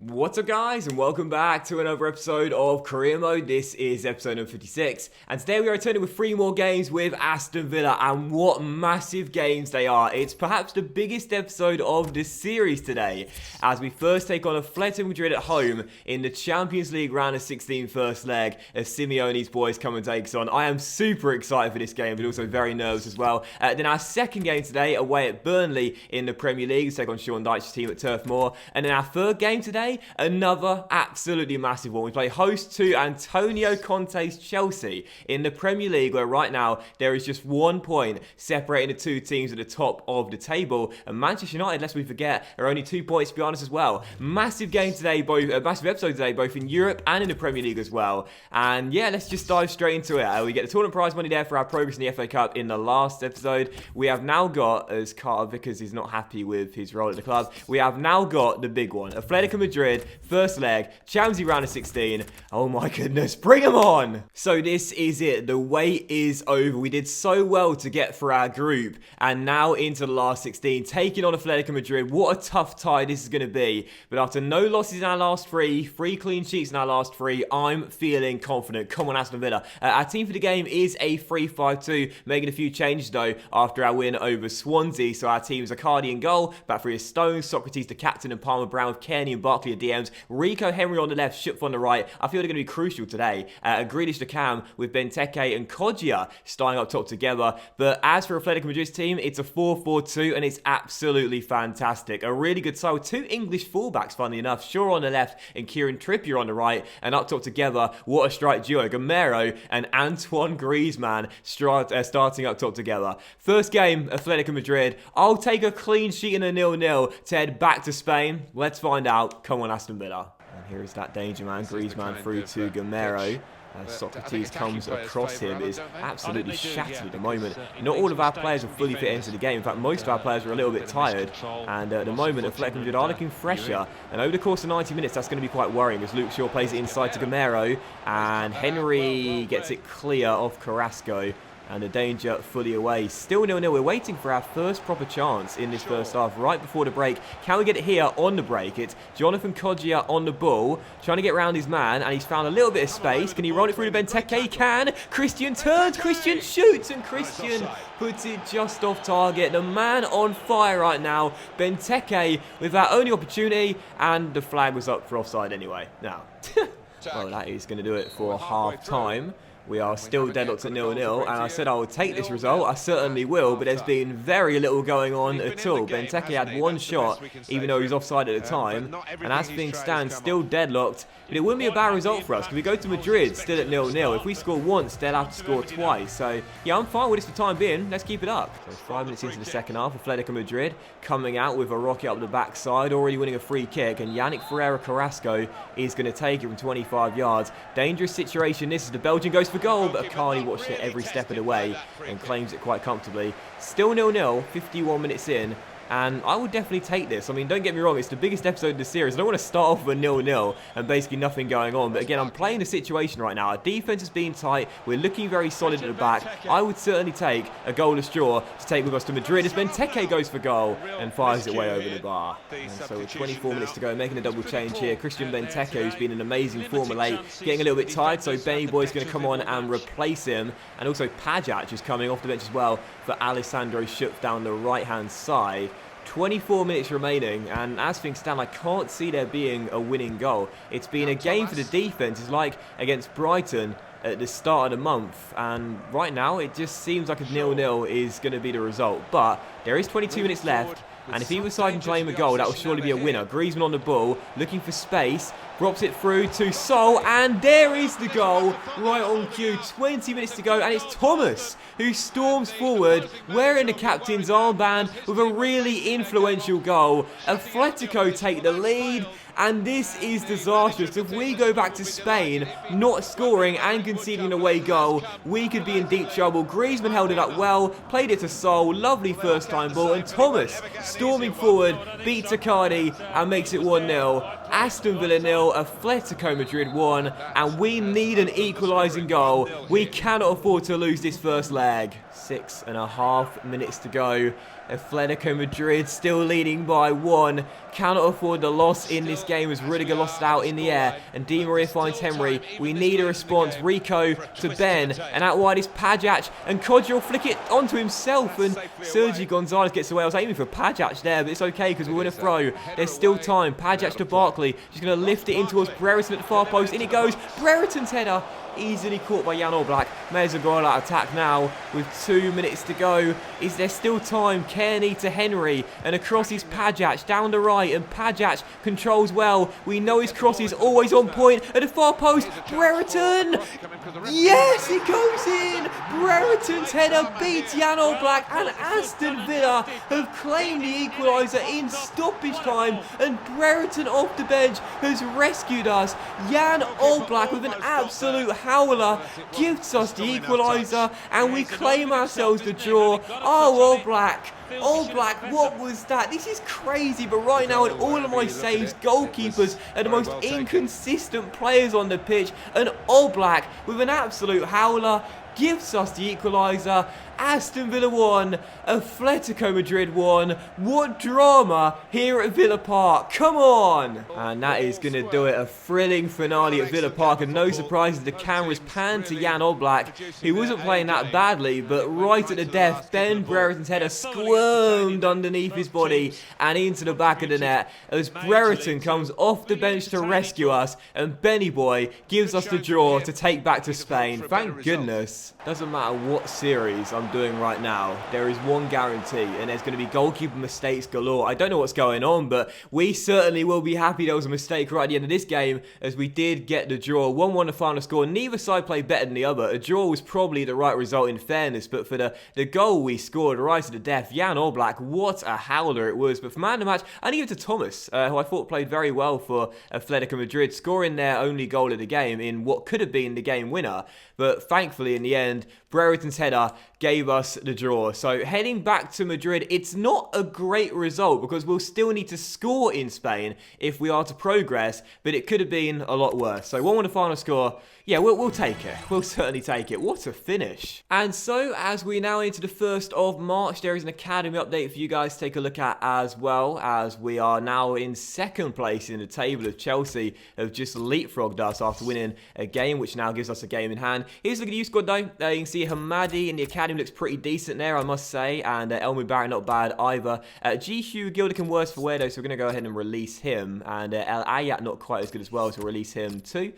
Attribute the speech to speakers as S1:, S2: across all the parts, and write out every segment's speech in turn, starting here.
S1: What's up guys, and welcome back to another episode of Career Mode. This is episode number 56, and today we are returning with 3 more games with Aston Villa, and what massive games they are. It's perhaps the biggest episode of this series today, as we first take on Atletico Madrid at home in the Champions League round of 16 first leg as Simeone's boys come and take us on. I am super excited for this game, but also very nervous as well. Then our second game today, away at Burnley in the Premier League, take on Sean Dyche's team at Turf Moor, and then our third game today, another absolutely massive one. We play host to Antonio Conte's Chelsea in the Premier League, where right now there is just 1 point separating the two teams at the top of the table. And Manchester United, lest we forget, are only 2 points behind us as well. Massive game today, massive episode today, both in Europe and in the Premier League as well. And yeah, let's just dive straight into it. We get the tournament prize money there for our progress in the FA Cup in the last episode. We have now got, as Carter Vickers is not happy with his role at the club, we have now got the big one. Atletico Madrid, first leg, Champions League round of 16. Oh my goodness, bring them on! So this is it. The wait is over. We did so well to get through our group, and now into the last 16, taking on Atletico Madrid. What a tough tie this is going to be. But after no losses in our last 3 clean sheets in our last 3, I'm feeling confident. Come on, Aston Villa. Our team for the game is a 3-5-2, making a few changes though after our win over Swansea. So our team's Icardi in goal, back three is Stones, Socrates the captain, and Palmer Brown with Kearney and Barkley at DMs. Rico Henry on the left, Schupf on the right. I feel they're going to be crucial today. Grealish to Cam with Benteke and Kodjia starting up top together. But as for Atletico Madrid's team, it's a 4-4-2 and it's absolutely fantastic. A really good side with 2 English fullbacks, funnily enough. Shaw on the left and Kieran Trippier on the right. And up top together, what a strike duo. Gamero and Antoine Griezmann starting up top together. First game, Atletico Madrid. I'll take a clean sheet and a 0-0 to head back to Spain. Let's find out. Come on, Aston Villa. And here is that danger man, Griezmann through to Gamero. As Socrates comes across him, is absolutely shattered at the moment. Not all of our players are fully fit into the game. In fact, most of our players are a little bit tired. And at the moment, Atletico Madrid are looking fresher. And over the course of 90 minutes, that's going to be quite worrying as Luke Shaw plays it inside to Gamero. And Henry gets it clear off Carrasco. And the danger fully away. Still 0-0. We're waiting for our first proper chance in this first half, right before the break. Can we get it here on the break? It's Jonathan Kodjia on the ball, trying to get around his man, and he's found a little bit of space. Can he run it through to Benteke? He can. Christian turns, Christian shoots, and Christian puts it just off target. The man on fire right now. Benteke with our only opportunity, and the flag was up for offside anyway. Now, well, that is going to do it for half-time. We are still deadlocked at 0-0, and I said I would take this result. I certainly will, but there's been very little going on at all. Benteke had 1 shot, even though he was offside at the time, and as things stand, still deadlocked. But it wouldn't be a bad result for us, because we go to Madrid still at 0-0. If we score once, they'll have to score twice. So, yeah, I'm fine with this for the time being. Let's keep it up. So 5 minutes into the second half, Atletico Madrid coming out with a rocket up the backside, already winning a free kick, and Yannick Ferreira Carrasco is going to take it from 25 yards. Dangerous situation. This is the Belgian goes for goal, but Akani watched it every step of the way and claims it quite comfortably. Still 0-0, 51 minutes in. And I would definitely take this. I mean, don't get me wrong, it's the biggest episode of the series. I don't want to start off with a 0-0 and basically nothing going on. But again, I'm playing the situation right now. Our defense is being tight. We're looking very solid at the back. I would certainly take a goalless draw to take with us to Madrid as Benteke goes for goal and fires it way over the bar. And so with 24 minutes to go, making a double change here. Christian Benteke, who's been in amazing form of late, getting a little bit tired. So Benny Boy's going to come on and replace him. And also Pajak is coming off the bench as well for Alessandro Schupf down the right-hand side. 24 minutes remaining, and as things stand, I can't see there being a winning goal. It's been a game for the defence. It's like against Brighton at the start of the month, and right now it just seems like a 0-0 is going to be the result. But there is 22 minutes left, and if either side can claim a goal, that will surely be a winner. Griezmann on the ball, looking for space, drops it through to Sol, and there is the goal, right on cue. 20 minutes to go, and it's Thomas who storms forward, wearing the captain's armband with a really influential goal. Atletico take the lead, and this is disastrous. If we go back to Spain, not scoring and conceding an away goal, we could be in deep trouble. Griezmann held it up well, played it to Sol, lovely first time ball, and Thomas, storming forward, beats Icardi and makes it 1-0. Aston Villa 0, Atletico Madrid 1, and we need an equalising goal. We cannot afford to lose this first leg. 6.5 minutes to go. Atletico Madrid still leading by 1. Cannot afford the loss in this game as Rudiger lost it out in the air. And Di Maria finds Henry. We need a response. Rico to Ben. And out wide is Pajac. And Kodja will flick it onto himself. And Sergi Gonzalez gets away. I was aiming for Pajac there, but it's okay because we win a throw. There's still time. Pajac to Barkley. Just going to lift it in towards Brereton at the far post. In it goes. Brereton's header. Easily caught by Jan Oblak. May as well go all out attack now with 2 minutes to go. Is there still time? Kearney to Henry. And across is Pajac down the right. And Pajac controls well. We know his cross is always on point. At the far post, Brereton. Yes, it goes in. Brereton's header beats Jan Oblak. And Aston Villa have claimed the equaliser in stoppage time. And Brereton off the bench has rescued us. Jan Oblak with an absolute howler gives us the equaliser, and we claim ourselves the draw. Oh, Oblak, what was that? This is crazy, but right now in all of my saves, goalkeepers are the most inconsistent players on the pitch, and Oblak with an absolute howler gives us the equaliser. Aston Villa 1, Atletico Madrid 1. What drama here at Villa Park. Come on. And that is going to do it. A thrilling finale at Villa Park. And no surprises, the cameras pan to Jan Oblak. He wasn't playing that badly, but right at the death, Ben Brereton's header squirmed underneath his body and into the back of the net as Brereton comes off the bench to rescue us. And Benny Boy gives us the draw to take back to Spain. Thank goodness. Doesn't matter what series I'm doing right now, there is one guarantee, and there's going to be goalkeeper mistakes galore. I don't know what's going on, but we certainly will be happy there was a mistake right at the end of this game, as we did get the draw. 1-1 the final score. Neither side played better than the other. A draw was probably the right result in fairness, but for the goal we scored right to the death, Jan Oblak, what a howler it was. But for man of the match, I give it to Thomas, who I thought played very well for Atletico Madrid, scoring their only goal of the game in what could have been the game winner. But thankfully, in the end, Brereton's header gave us the draw. So heading back to Madrid, it's not a great result because we'll still need to score in Spain if we are to progress, but it could have been a lot worse. So 1-1 the final score. Yeah, we'll take it. We'll certainly take it. What a finish. And so as we now into the 1st of March, there is an academy update for you guys to take a look at, as well as we are now in 2nd place in the table of Chelsea have just leapfrogged us after winning a game, which now gives us a game in hand. Here's a look at the youth squad though. You can see Hamadi in the academy looks pretty decent there, I must say, and Elmi Barrett not bad either. G. Hugh Gildican worse for wear though, so we're going to go ahead and release him, and El Ayat not quite as good as well, so release him too.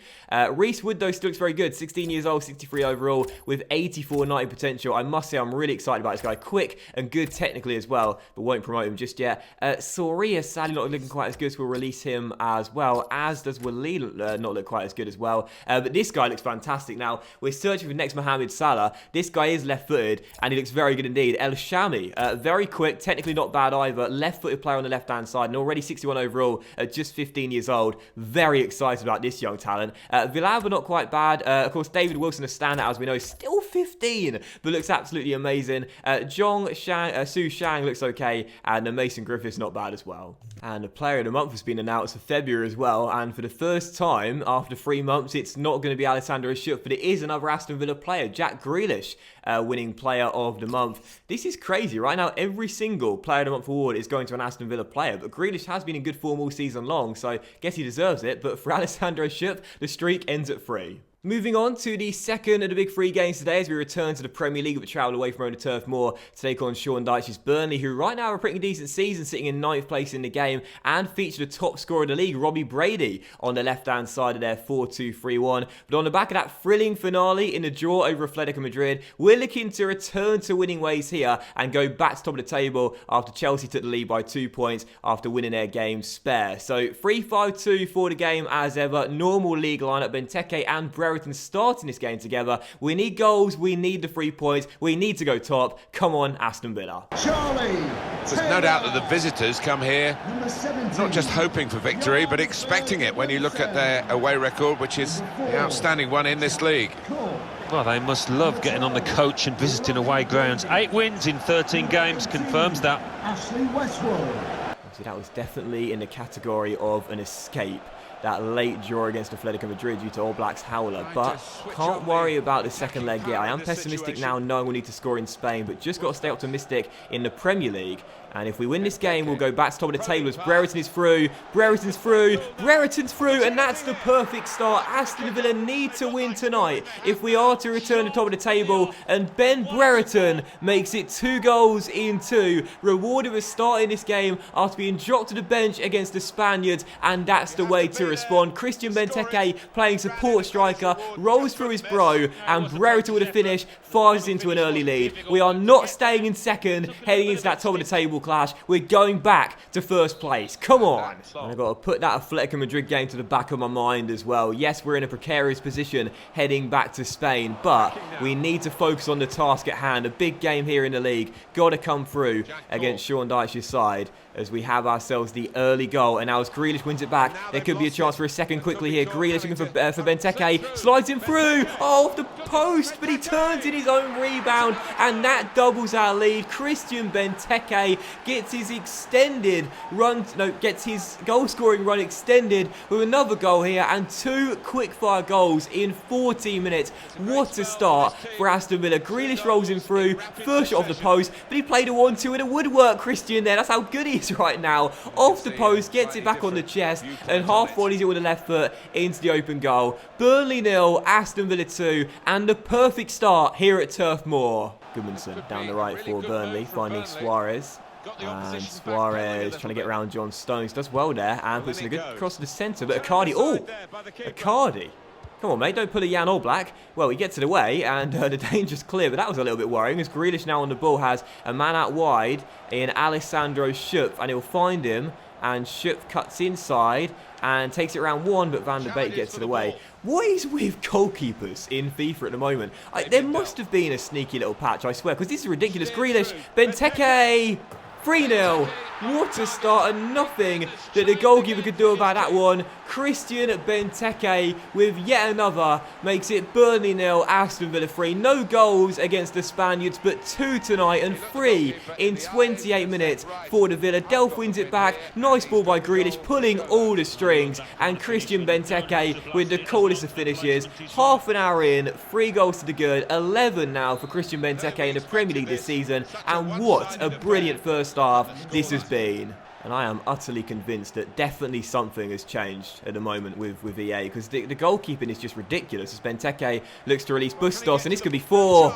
S1: Reece Wood though still looks very good, 16 years old, 63 overall, with 84 90 potential. I must say I'm really excited about this guy, quick and good technically as well, but won't promote him just yet. Soria sadly not looking quite as good, so we'll release him as well, as does Walid not look quite as good as well. But this guy looks fantastic. Now we're searching for next Mohamed Salah. This guy is left-footed and he looks very good indeed. El Shami, very quick, technically not bad either, left-footed player on the left-hand side, and already 61 overall at just 15 years old. Very excited about this young talent. Villalba not quite bad. Of course, David Wilson, a standout as we know, still 15, but looks absolutely amazing. Su Shang looks okay, and Mason Griffiths not bad as well. And the player of the month has been announced for February as well, and for the first time after 3 months, it's not going to be Alessandro Schupp, but it is another Aston Villa player, Jack Grealish, winning player of the month. This is crazy. Right now, every single player of the month award is going to an Aston Villa player, but Grealish has been in good form all season long, so I guess he deserves it. But for Alessandro Schupp, the streak ends at 3. Moving on to the second of the big 3 games today as we return to the Premier League, but travel away from Own Turf Moor to take on Sean Dyche's Burnley, who right now are a pretty decent season, sitting in 9th place in the game, and feature the top scorer of the league, Robbie Brady, on the left-hand side of their 4-2-3-1. But on the back of that thrilling finale in the draw over Atletico Madrid, we're looking to return to winning ways here and go back to top of the table after Chelsea took the lead by 2 points after winning their game spare. So 3-5-2 for the game as ever. Normal league lineup, Benteke and Brereton starting this game together. We need goals, we need the 3 points, we need to go top. Come on, Aston Villa.
S2: Charlie.
S3: There's no doubt that the visitors come here not just hoping for victory, but expecting it when you look at their away record, which is the outstanding one in this league.
S4: Well, they must love getting on the coach and visiting away grounds. 8 wins in 13 games confirms that.
S2: Ashley Westwood.
S1: See, that was definitely in the category of an escape. That late draw against Atletico Madrid due to All Blacks howler, but can't worry about the second leg yet. I am pessimistic now knowing we need to score in Spain, but just got to stay optimistic in the Premier League. And if we win this game, we'll go back to top of the table as Brereton is through, Brereton's through, Brereton's through, and that's the perfect start. Aston Villa need to win tonight if we are to return to top of the table, and Ben Brereton makes it 2 goals in 2, rewarded with starting this game after being dropped to the bench against the Spaniards, and that's the way to respond. Christian Benteke playing support striker, rolls through his bro, and Brereton with a finish fires into an early lead. We are not staying in second, heading into that top of the table clash. We're going back to first place. Come on. And I've got to put that Atletico Madrid game to the back of my mind as well. Yes, we're in a precarious position heading back to Spain, but we need to focus on the task at hand. A big game here in the league. Got to come through against Sean Dyche's side as we have ourselves the early goal. And now as Grealish wins it back, there could be a chance for a second quickly here. Grealish looking for Benteke, slides him through, off the post, but he turns in his own rebound, and that doubles our lead. Christian Benteke gets his gets his goal scoring run extended with another goal here, and 2 quick-fire goals in 14 minutes. What a start for Aston Villa. Grealish rolls him through, first shot off the post, but he played a 1-2 in a woodwork, Christian there. That's how good he is right now. Off the post, gets it back on the chest, and half volleys it with the left foot into the open goal. Burnley 0, Aston Villa 2, and the perfect start here at Turf Moor. Goodmanson down the right for Burnley, finding Suarez. And Suarez trying to get around John Stones. Does well there and puts in a good cross to the centre. But Icardi, Icardi. Come on, mate, don't pull a Jan Oblak. Well, he gets it away, and the danger's clear, but that was a little bit worrying, as Grealish now on the ball has a man out wide in Alessandro Schupf, and he'll find him, and Schupf cuts inside and takes it around one, but Van der Beek gets it away. What is with goalkeepers in FIFA at the moment? There must have been a sneaky little patch, I swear, because this is ridiculous. Grealish, Benteke, 3-0. What a start, and nothing that the goalkeeper could do about that one. Christian Benteke with yet another makes it Burnley 0, Aston Villa 3. No goals against the Spaniards, but 2 tonight and 3 in 28 minutes for the Villa. Delph wins it back. Nice ball by Grealish, pulling all the strings. And Christian Benteke with the coolest of finishes. Half an hour in, 3 goals to the good. 11 now for Christian Benteke in the Premier League this season. And what a brilliant first half this has been. And I am utterly convinced that definitely something has changed at the moment with EA, because the goalkeeping is just ridiculous. As Benteke looks to release Bustos, and this could be 4.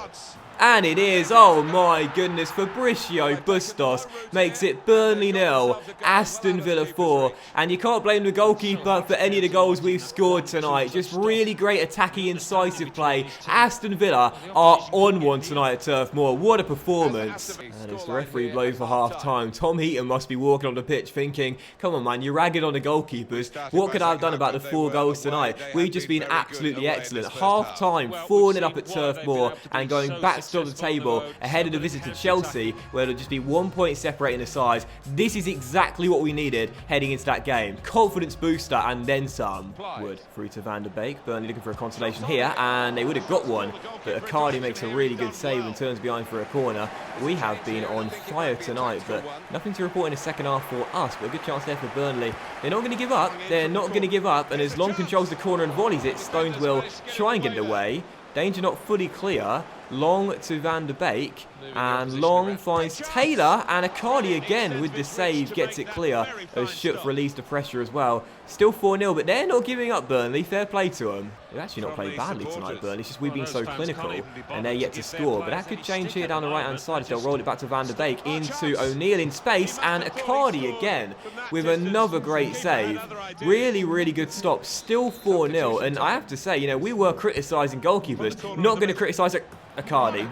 S1: And it is, oh my goodness, Fabricio Bustos makes it Burnley 0, Aston Villa 4. And you can't blame the goalkeeper for any of the goals we've scored tonight. Just really great attacking, incisive play. Aston Villa are on one tonight at Turf Moor. What a performance. And as the referee blows for half-time, Tom Heaton must be walking on the pitch thinking, come on man, you're ragging on the goalkeepers. What could I have done about the 4 goals tonight? We've just been absolutely excellent. Half-time, 4-0 up at Turf Moor, and going back to the table ahead of the visit to Chelsea, where it'll just be 1 point separating the sides. This is exactly what we needed heading into that game. Confidence booster and then some. Wood through to Van der Beek. Burnley looking for a consolation here, and they would have got one, but Icardi makes a really good save and turns behind for a corner. We have been on fire tonight, but nothing to report in the second half for us, but a good chance there for Burnley. They're not going to give up. They're not going to give up, and as Long controls the corner and volleys it, Stones will try and get it away. Danger not fully clear. Long to Van der Beek, and Long finds Taylor, and Icardi again with the save gets it clear as Schupf released the pressure as well. Still 4-0, but they're not giving up, Burnley. Fair play to them. They've actually not played badly tonight, Burnley. It's just we've been so clinical, and they're yet to score. But that could change here down the right-hand side if they'll roll it back to Van der Beek into O'Neill in space, and Icardi again with another great save. Really, really good stop. Still 4-0, and I have to say, you know, we were criticising goalkeepers. Not going to criticise Icardi.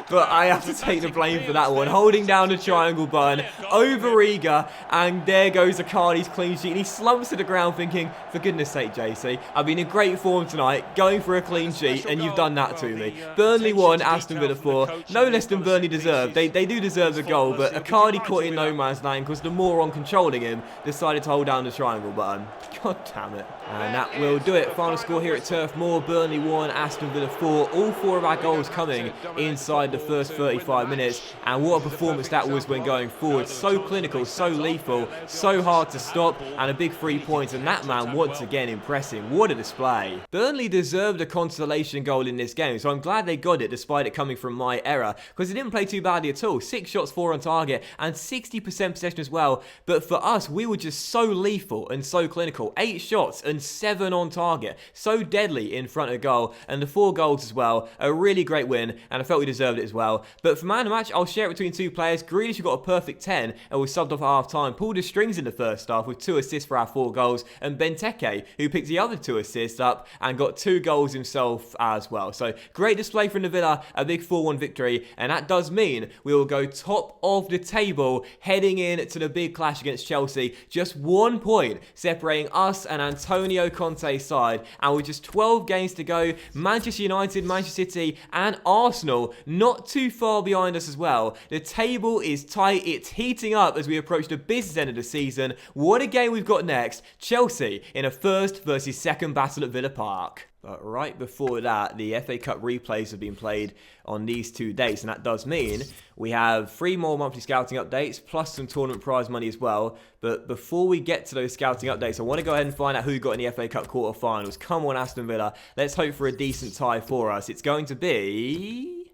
S1: But I have to take the blame for that one. Holding down the triangle button, over eager, and there goes Icardi's clean sheet. And he slumps to the ground thinking, for goodness sake, JC, I've been in great form tonight, going for a clean sheet, and you've done that to me. Burnley 1, Aston Villa 4. No less than Burnley deserved. They do deserve the goal, but Icardi caught in no man's land because the moron controlling him decided to hold down the triangle button. God damn it. And that will do it. Final score here at Turf Moor. Burnley 1, Aston Villa 4. All 4 of our goals coming inside the first 35 minutes. And what a performance that was when going forward. So clinical, so lethal, so hard to stop, and a big 3 points. And that man once again impressing. What a display. Burnley deserved a consolation goal in this game, so I'm glad they got it despite it coming from my error, because they didn't play too badly at all. 6 shots, 4 on target, and 60% possession as well. But for us, we were just so lethal and so clinical. 8 shots and 7 on target. So deadly in front of goal, and the 4 goals as well. A really great win, and I felt we deserved it as well. But for man of the match, I'll share it between 2 players. Grealish, who got a perfect 10 and was subbed off at half time, pulled his strings in the first half with 2 assists for our 4 goals, and Benteke, who picked the other 2 assists up and got 2 goals himself as well. So great display from the Villa, a big 4-1 victory, and that does mean we will go top of the table heading in to the big clash against Chelsea. Just 1 point separating us and Antonio Conte's side, and with just 12 games to go, Manchester United, Manchester City and Arsenal not too far behind us as well. The table is tight, it's heating up as we approach the business end of the season. What a game we've got next. Chelsea in a first versus second battle at Villa Park. But right before that, the FA Cup replays have been played on these 2 dates, and that does mean we have 3 more monthly scouting updates, plus some tournament prize money as well. But before we get to those scouting updates, I want to go ahead and find out who got in the FA Cup quarterfinals. Come on, Aston Villa. Let's hope for a decent tie for us. It's going to be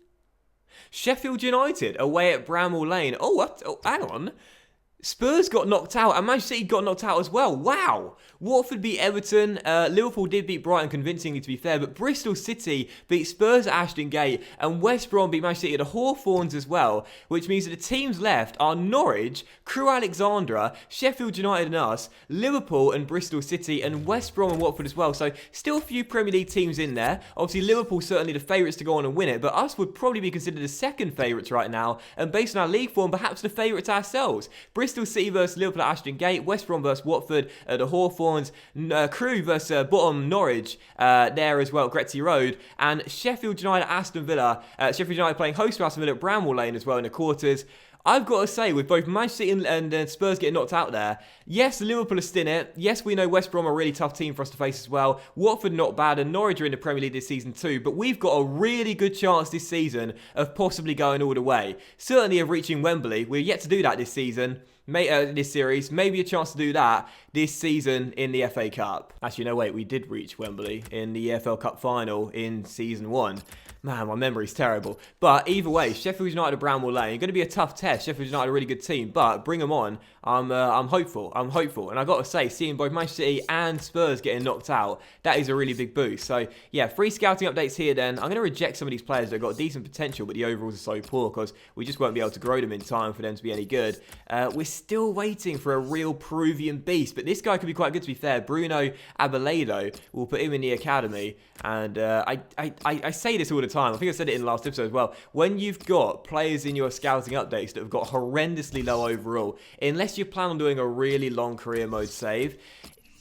S1: Sheffield United away at Bramall Lane. Oh, what? Oh, hang on. Spurs got knocked out and Manchester City got knocked out as well. Wow. Watford beat Everton. Liverpool did beat Brighton convincingly, to be fair, but Bristol City beat Spurs at Ashton Gate, and West Brom beat Manchester City at the Hawthorns as well, which means that the teams left are Norwich, Crewe Alexandra, Sheffield United and us, Liverpool and Bristol City, and West Brom and Watford as well. So still a few Premier League teams in there. Obviously Liverpool certainly the favourites to go on and win it, but us would probably be considered the second favourites right now, and based on our league form, perhaps the favourites ourselves. Bristol City versus Liverpool at Ashton Gate, West Brom versus Watford at the Hawthorns, Crewe versus bottom Norwich there as well at Gretty Road, and Sheffield United Aston Villa. Sheffield United playing host to Aston Villa at Bramall Lane as well in the quarters. I've got to say, with both Manchester City and Spurs getting knocked out there, yes, Liverpool are still in it. Yes, we know West Brom are a really tough team for us to face as well. Watford not bad, and Norwich are in the Premier League this season too. But we've got a really good chance this season of possibly going all the way. Certainly of reaching Wembley. We're yet to do that this season. This series, maybe a chance to do that this season in the FA Cup. Actually, no, wait, we did reach Wembley in the EFL Cup final in season 1. Man, my memory's terrible. But either way, Sheffield United at Bramall Lane, going to be a tough test. Sheffield United are a really good team, but bring them on. I'm hopeful. And I got to say, seeing both Manchester City and Spurs getting knocked out, that is a really big boost. So yeah, 3 scouting updates here then. I'm going to reject some of these players that have got decent potential, but the overalls are so poor because we just won't be able to grow them in time for them to be any good. We're still waiting for a real Peruvian beast, but this guy could be quite good, to be fair. Bruno Abeledo, we'll put him in the academy. And I say this all the time. I think I said it in the last episode as well. When you've got players in your scouting updates that have got horrendously low overall, unless you plan on doing a really long career mode save,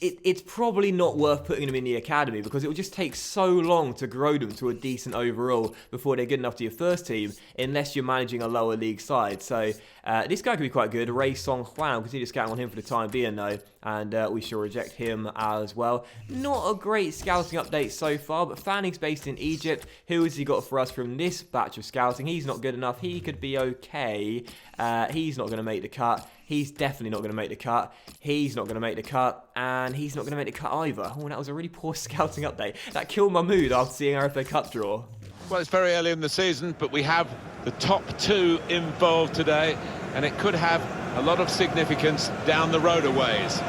S1: it's probably not worth putting them in the academy because it will just take so long to grow them to a decent overall before they're good enough to your first team, unless you're managing a lower league side. So this guy could be quite good. Ray Song Hwan, we'll continue scouting on him for the time being though, and we shall reject him as well. Not a great scouting update so far, but Fanning's based in Egypt. Who has he got for us from this batch of scouting? He's not good enough. He could be okay. He's not going to make the cut. He's definitely not going to make the cut. He's not going to make the cut. And he's not going to make the cut either. Oh, that was a really poor scouting update. That killed my mood after seeing our FA Cup draw.
S3: Well, it's very early in the season, but we have the top 2 involved today, and it could have a lot of significance down the road a ways.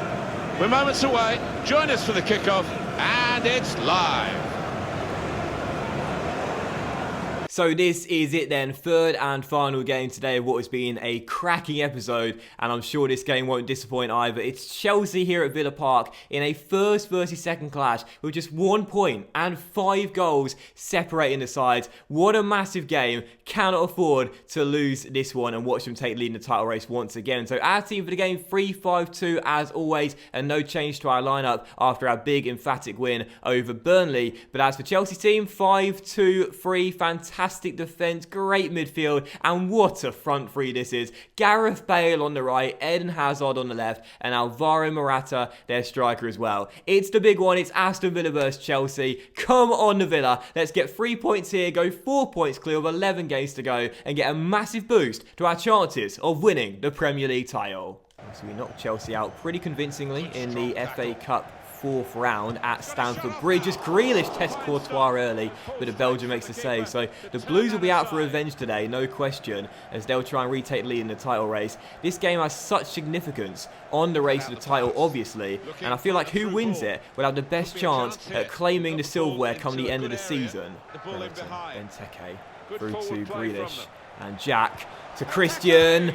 S3: We're moments away. Join us for the kickoff, and it's live.
S1: So this is it then, 3rd and final game today of what has been a cracking episode, and I'm sure this game won't disappoint either. It's Chelsea here at Villa Park in a first versus second clash with just 1 point and 5 goals separating the sides. What a massive game. Cannot afford to lose this one and watch them take lead in the title race once again. So our team for the game, 3-5-2 as always, and no change to our lineup after our big emphatic win over Burnley. But as for Chelsea's team, 5-2-3, fantastic fantastic defence, great midfield, and what a front three this is. Gareth Bale on the right, Eden Hazard on the left, and Alvaro Morata, their striker as well. It's the big one, it's Aston Villa versus Chelsea. Come on, the Villa. Let's get 3 points here, go 4 points clear with 11 games to go, and get a massive boost to our chances of winning the Premier League title. So we knocked Chelsea out pretty convincingly in the FA Cup 4th round at Stamford Bridge. As Grealish tests Courtois early, but the Belgian makes the save. So the Blues will be out for revenge today, no question, as they'll try and retake the lead in the title race. This game has such significance on the race to the title, obviously, and I feel like who wins it will have the best chance at claiming the silverware come the end of the season. Benteke through to Grealish, and Jack to Christian.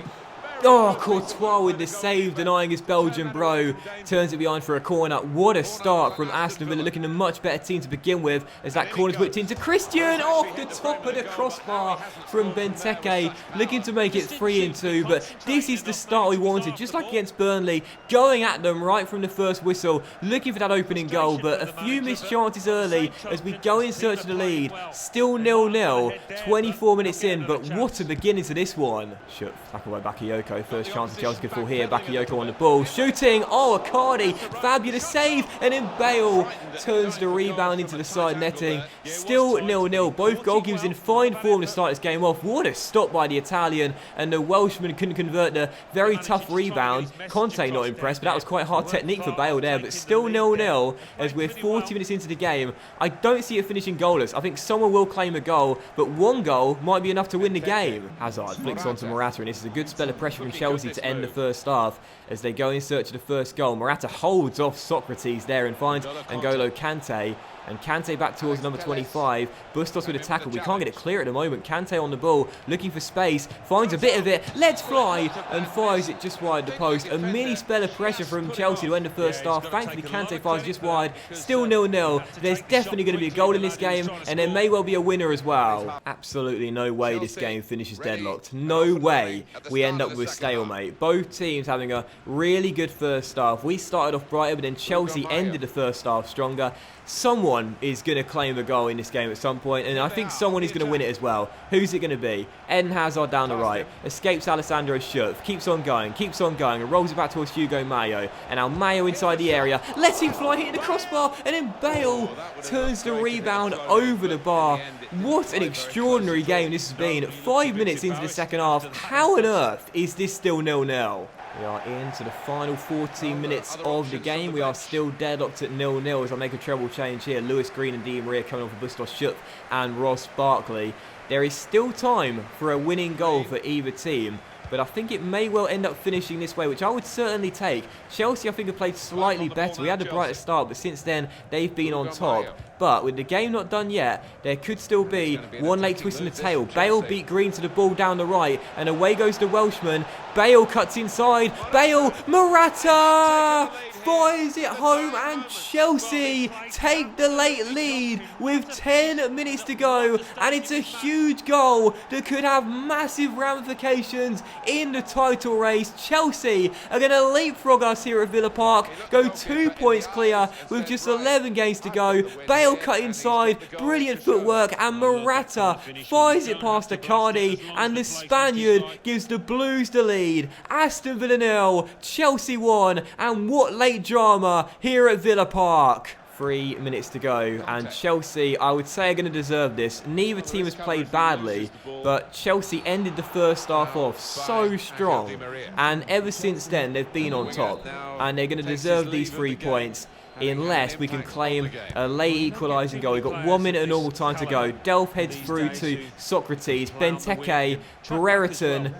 S1: Oh, Courtois with the save, denying his Belgian bro. Turns it behind for a corner. What a start from Aston Villa, looking a much better team to begin with, as that corner's whipped into Christian. Off the top of the crossbar from Benteke, looking to make it 3-2. But this is the start we wanted, just like against Burnley, going at them right from the first whistle, looking for that opening goal. But a few missed chances early as we go in search of the lead. Still 0-0, 24 minutes in, but what a beginning to this one. Shut tackled by Bakayoko. First chance of Chelsea could fall here. Bakayoko on the ball. Shooting. Oh, Icardi. Fabulous save. And then Bale turns the rebound into the side netting. Still 0-0. Both goalkeepers in fine form to start this game off. What a stop by the Italian. And the Welshman couldn't convert the very tough rebound. Conte not impressed, but that was quite hard technique for Bale there. But still 0-0 as we're 40 minutes into the game. I don't see it finishing goalless. I think someone will claim a goal, but one goal might be enough to win the game. Hazard flicks onto Morata, and this is a good spell of pressure from Chelsea to end the first half as they go in search of the first goal. Morata holds off Socrates there and finds N'Golo Kante. And Kante back towards number 25. Bustos with a tackle. We can't get it clear at the moment. Kante on the ball, looking for space. Finds a bit of it. Lets fly and fires it just wide the post. A mini spell of pressure from Chelsea to end the first half. Thankfully, Kante fires just wide. Still 0-0. There's definitely going to be a goal in this game, and there may well be a winner as well. Absolutely no way this game finishes deadlocked. No way we end up with a stalemate. Both teams having a really good first half. We started off brighter, but then Chelsea ended the first half stronger. Someone is going to claim a goal in this game at some point, and I think someone is going to win it as well. Who's it going to be? Eden Hazard down the right, escapes Alessandro Schürrle, keeps on going, and rolls it back towards Hugo Mayo. And now Mayo inside the area, lets him fly, hitting the crossbar, and then Bale turns the rebound over the bar. What an extraordinary game this has been. 5 minutes into the second half, how on earth is this still 0-0? We are into the final 14 minutes of the game. We are still deadlocked at 0-0 as I make a treble change here. Lewis Green and Di Maria coming on for Bustos Schütz and Ross Barkley. There is still time for a winning goal for either team, but I think it may well end up finishing this way, which I would certainly take. Chelsea, I think, have played slightly better. We had a brighter start, but since then, they've been on top. But with the game not done yet, there could still be one late twist in the tail. Bale beat Green to the ball down the right, and away goes the Welshman. Bale cuts inside. Bale, Morata fires it home, and Chelsea take the late lead with 10 minutes to go. And it's a huge goal that could have massive ramifications in the title race. Chelsea are going to leapfrog us here at Villa Park, go 2 points clear with just 11 games to go. Bale cut inside, brilliant footwork, and Morata fires it past Icardi, and the Spaniard gives the Blues the lead. Aston Villa 0, Chelsea 1, and what late drama here at Villa Park. 3 minutes to go, and Chelsea, I would say, are going to deserve this. Neither team has played badly, but Chelsea ended the first half off so strong, and ever since then they've been on top, and they're going to deserve these 3 points unless we can claim a late equalising goal. We've got 1 minute of normal time to go. Delph heads through to Socrates, Benteke, Brereton,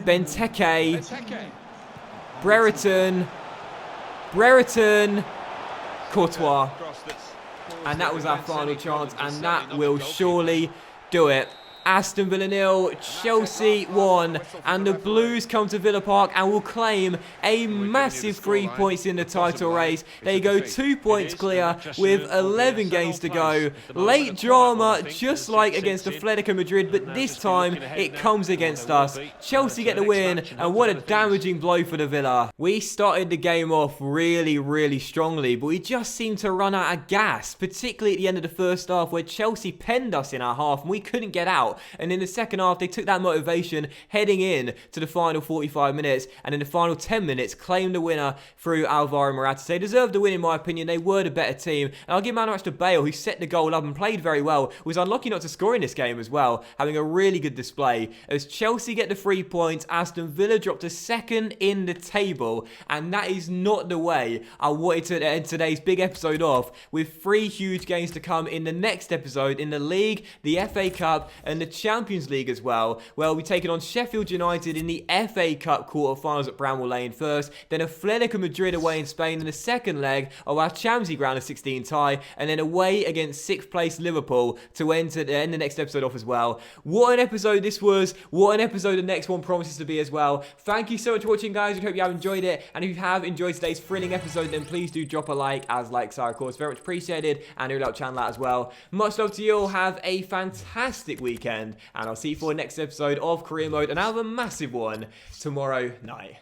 S1: Benteke, Brereton, Courtois. And that was our final chance, and that will surely do it. Aston Villa 0, Chelsea 1, and the Blues come to Villa Park and will claim a massive 3 points in the title race. They go 2 points clear with 11 games to go. Late drama, just like against Atletico Madrid, but this time it comes against us. Chelsea get the win, and what a damaging blow for the Villa. We started the game off really strongly, but we just seemed to run out of gas, particularly at the end of the first half where Chelsea penned us in our half and we couldn't get out. And in the second half, they took that motivation heading in to the final 45 minutes, and in the final 10 minutes, claimed the winner through Alvaro Morata. They deserved the win, in my opinion. They were the better team. And I'll give man of match to Bale, who set the goal up and played very well. Was unlucky not to score in this game as well, having a really good display. As Chelsea get the 3 points, Aston Villa dropped to second in the table, and that is not the way I wanted to end today's big episode off, with 3 huge games to come in the next episode in the league, the FA Cup, and the Champions League as well, where we'll be taking on Sheffield United in the FA Cup quarter-finals at Bramall Lane first, then Atletico Madrid away in Spain in the second leg of our Champions League round of 16 tie, and then away against 6th place Liverpool to end the next episode off as well. What an episode this was. What an episode the next one promises to be as well. Thank you so much for watching, guys. I hope you have enjoyed it, and if you have enjoyed today's thrilling episode, then please do drop a like, as likes are of course very much appreciated, and it will help channel out as well. Much love to you all. Have a fantastic weekend, and I'll see you for the next episode of Career Mode, and have a massive one tomorrow night.